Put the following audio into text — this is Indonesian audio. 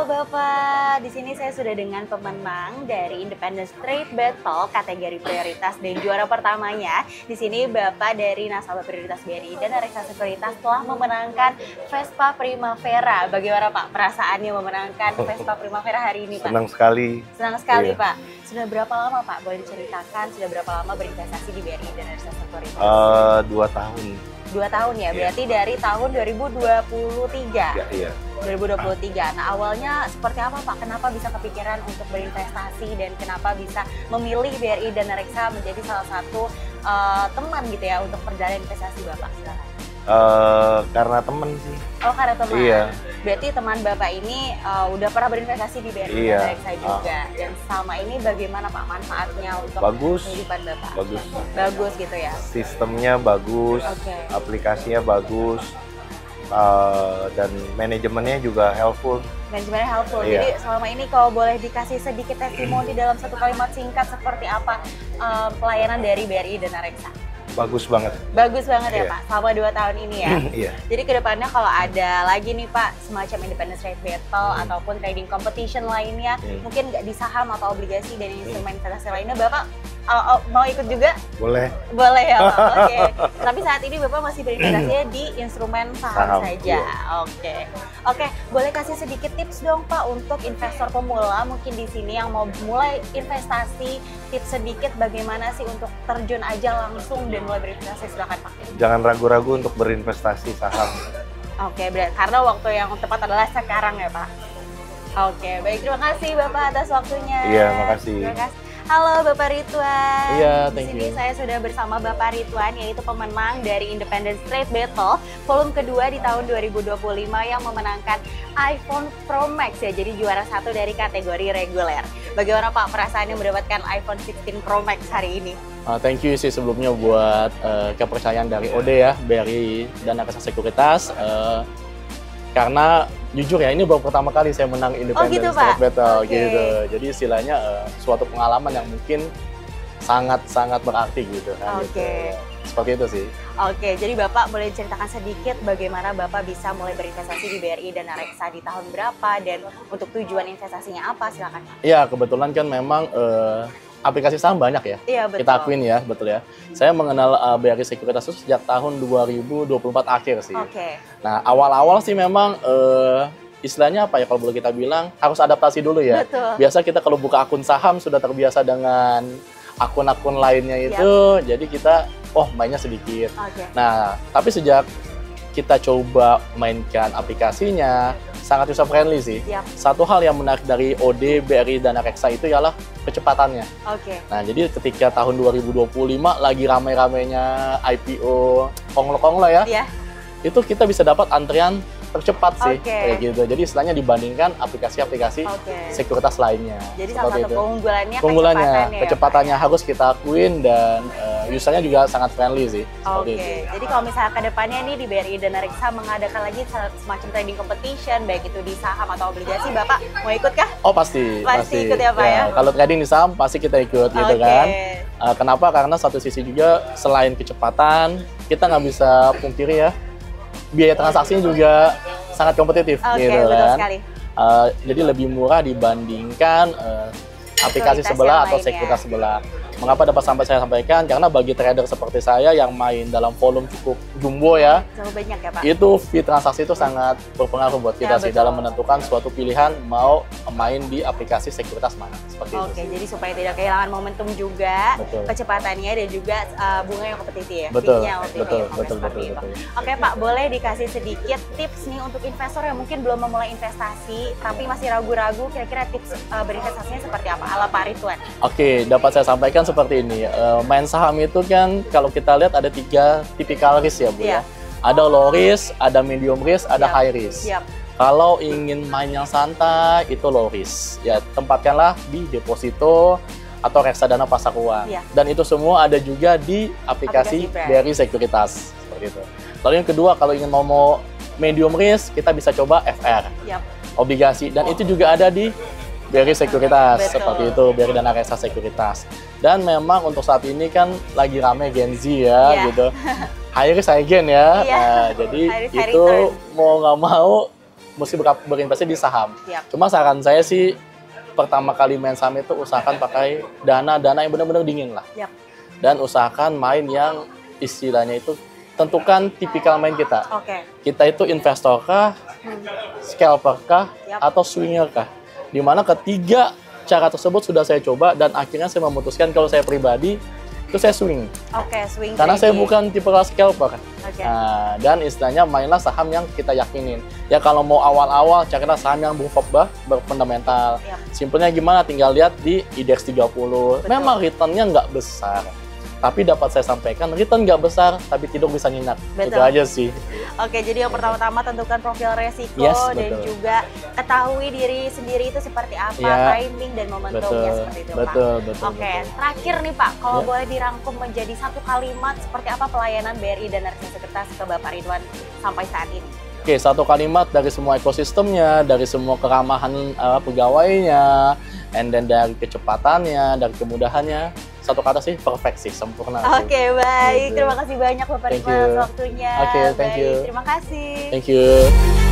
Halo Bapak, di sini saya sudah dengan pemenang dari Independent Street Battle kategori prioritas dan juara pertamanya. Di sini Bapak dari nasabah prioritas BRI dan Reksa Sekuritas telah memenangkan Vespa Primavera. Bagaimana Pak perasaannya memenangkan Vespa Primavera hari ini Pak? Senang sekali. Senang sekali iya. Pak. Sudah berapa lama Pak? Boleh diceritakan sudah berapa lama berinvestasi di BRI dan Reksa Sekuritas? 2 tahun. 2 tahun ya, berarti dari tahun 2023. Iya. 2023. Nah, awalnya seperti apa Pak? Kenapa bisa kepikiran untuk berinvestasi dan kenapa bisa memilih BRI dan Reksa menjadi salah satu teman gitu ya untuk perjalanan investasi Bapak? Silakan. Karena temen sih. Oh, karena teman. Iya. Berarti teman Bapak ini udah pernah berinvestasi di BRI Iya. dan Reksa juga. Dan selama ini bagaimana Pak manfaatnya untuk Bagus. kehidupan Bapak? Bagus. Bagus gitu ya. Sistemnya bagus, Oke. aplikasinya bagus, dan manajemennya juga helpful. Manajemennya helpful. Iya. Jadi selama ini kalau boleh dikasih sedikit testimoni dalam satu kalimat singkat seperti apa pelayanan dari BRI dan Reksa? Bagus banget. Bagus banget ya Iya. Pak, selama 2 tahun ini ya. Iya. Jadi kedepannya kalau ada lagi nih Pak semacam independent trade battle ataupun trading competition lainnya, mungkin nggak di saham atau obligasi dan instrumen investasi lainnya, Bapak mau ikut juga? Boleh. Boleh ya Pak, oke. Tapi saat ini Bapak masih berinvestasinya di instrumen saham saja. Iya. Oke, boleh kasih sedikit tips dong Pak untuk investor pemula mungkin di sini yang mau mulai investasi, tips sedikit bagaimana sih untuk terjun aja langsung dan mulai berinvestasi, silakan Pak. Jangan ragu-ragu untuk berinvestasi saham. Oke, karena waktu yang tepat adalah sekarang ya Pak. Oke, baik, terima kasih Bapak atas waktunya. Iya, makasih. Terima kasih. Halo Bapak Ridwan. Iya, Di thank sini you. saya sudah bersama Bapak Ridwan, yaitu pemenang dari Independent Street Battle volume kedua di tahun 2025 yang memenangkan iPhone Pro Max ya, jadi juara 1 dari kategori reguler. Bagaimana Pak perasaannya mendapatkan iPhone 16 Pro Max hari ini? Thank you sih sebelumnya buat kepercayaan dari OD ya, BRI dan Reksa Sekuritas. Karena jujur ya, ini baru pertama kali saya menang Independent gitu, Street Pak? Battle Oke. gitu. Jadi istilahnya suatu pengalaman yang mungkin sangat berarti gitu kan. Oke. Gitu. Seperti itu sih. Oke, jadi Bapak boleh ceritakan sedikit bagaimana Bapak bisa mulai berinvestasi di BRI dan Reksa di tahun berapa dan untuk tujuan investasinya apa? Silakan Pak. Iya, kebetulan kan memang aplikasi saham banyak ya. Iya, betul. Kita akuin ya, betul ya. Saya mengenal BRI Sekuritas itu sejak tahun 2024 akhir sih. Oke. Nah, awal-awal sih memang istilahnya apa ya, kalau boleh kita bilang harus adaptasi dulu ya. Betul. Biasa kita kalau buka akun saham sudah terbiasa dengan akun-akun lainnya itu, jadi kita mainnya sedikit. Oke. Nah, tapi sejak kita coba mainkan aplikasinya, sangat user friendly sih. Yap. Satu hal yang menarik dari OD, BRI, dan Reksa itu ialah kecepatannya. Oke. Nah, jadi ketika tahun 2025 lagi ramai-ramainya IPO konglo-konglo ya, Iya. itu kita bisa dapat antrian tercepat sih, Oke. kayak gitu. Jadi istilahnya dibandingkan aplikasi-aplikasi Oke. sekuritas lainnya. Jadi salah Seperti satu itu. keunggulannya Keunggulannya, ya, kecepatannya Pak, harus kita akuin dan usernya juga sangat friendly sih. ya? Seperti Oke, itu. jadi kalau misalnya ke depannya nih di BRI dan Reksa mengadakan lagi semacam trading competition, baik itu di saham atau obligasi, Bapak mau ikut kah? Oh pasti, Pasti ikut ya, Pak, ya? Kalau trading di saham pasti kita ikut gitu Oke. kan. Kenapa? Karena satu sisi juga selain kecepatan, kita nggak bisa pungkiri ya, biaya transaksinya juga sangat kompetitif Oke, gitu betul kan. sekali. Jadi lebih murah dibandingkan aplikasi Sekuritas sebelah yang atau lainnya. sekuritas sebelah. Mengapa dapat saya sampaikan? Karena bagi trader seperti saya yang main dalam volume cukup jumbo ya, Jauh banyak ya Pak? itu fee transaksi itu sangat berpengaruh buat kita Ya, sih betul. dalam menentukan suatu pilihan mau main di aplikasi sekuritas mana. Seperti itu. Oke, jadi supaya tidak kehilangan momentum juga, Betul. kecepatannya dan juga bunga yang kompetitif ya? Betul, Fee-nya yang betul, seperti betul, itu. betul. Oke Pak, boleh dikasih sedikit tips nih untuk investor yang mungkin belum memulai investasi, tapi masih ragu-ragu, kira-kira tips berinvestasinya seperti apa? Ala Pak Ridwan. Oke, dapat saya sampaikan seperti ini. Main saham itu kan kalau kita lihat ada 3 tipikal risk ya Bu Iya. ya. Ada low risk, ada medium risk, ada Siap. high risk. Siap. Kalau ingin main yang santai itu low risk. Ya tempatkanlah di deposito atau reksadana pasar uang. Iya. Dan itu semua ada juga di aplikasi Aplikasi BRI Sekuritas seperti itu. Lalu yang kedua, kalau ingin mau medium risk, kita bisa coba FR, Yap. obligasi, dan itu juga ada di BRI Sekuritas. Betul. Seperti itu, BRI dan Reksa Sekuritas. Dan memang untuk saat ini kan lagi rame Gen Z ya, Iya. gitu. High risk high gain ya. Iya. Nah, jadi High risk, high itu return. mau nggak mau mesti berinvestasi di saham. Siap. Cuma saran saya sih pertama kali main saham itu usahakan pakai dana yang benar-benar dingin lah. Yap. Dan usahakan main yang istilahnya itu tentukan tipikal main kita. Oke. Kita itu investor kah, scalper kah, Yap. atau swinger kah? Dimana ketiga cara tersebut sudah saya coba dan akhirnya saya memutuskan kalau saya pribadi itu saya swing. Oke, swing Karena saya trading. bukan tipe scalper. Oke. Nah, dan istilahnya mainlah saham yang kita yakinin. Ya kalau mau awal-awal carilah saham yang berfundamental. Yap. Simpelnya gimana? Tinggal lihat di IDX 30. Betul. Memang returnnya nggak besar. Tapi dapat saya sampaikan, return nggak besar, tapi tidur bisa nyenyak. Betul. Itu aja sih. Oke, jadi yang pertama-tama tentukan profil resiko Yes, dan betul. juga ketahui diri sendiri itu seperti apa, Ya. timing dan momentumnya seperti itu, Pak. betul. Oke, terakhir nih Pak, kalau Ya. boleh dirangkum menjadi satu kalimat seperti apa pelayanan BRI dan Reksa Sekuritas ke Bapak Ridwan sampai saat ini? Oke, satu kalimat dari semua ekosistemnya, dari semua keramahan pegawainya, and then dari kecepatannya, dari kemudahannya, satu kata sih, perfect sih, sempurna. Oke, baik. Gitu. Terima kasih banyak Bapak Thank Ridwan you. atas waktunya. Oke, thank Baik, you. terima kasih. Thank you.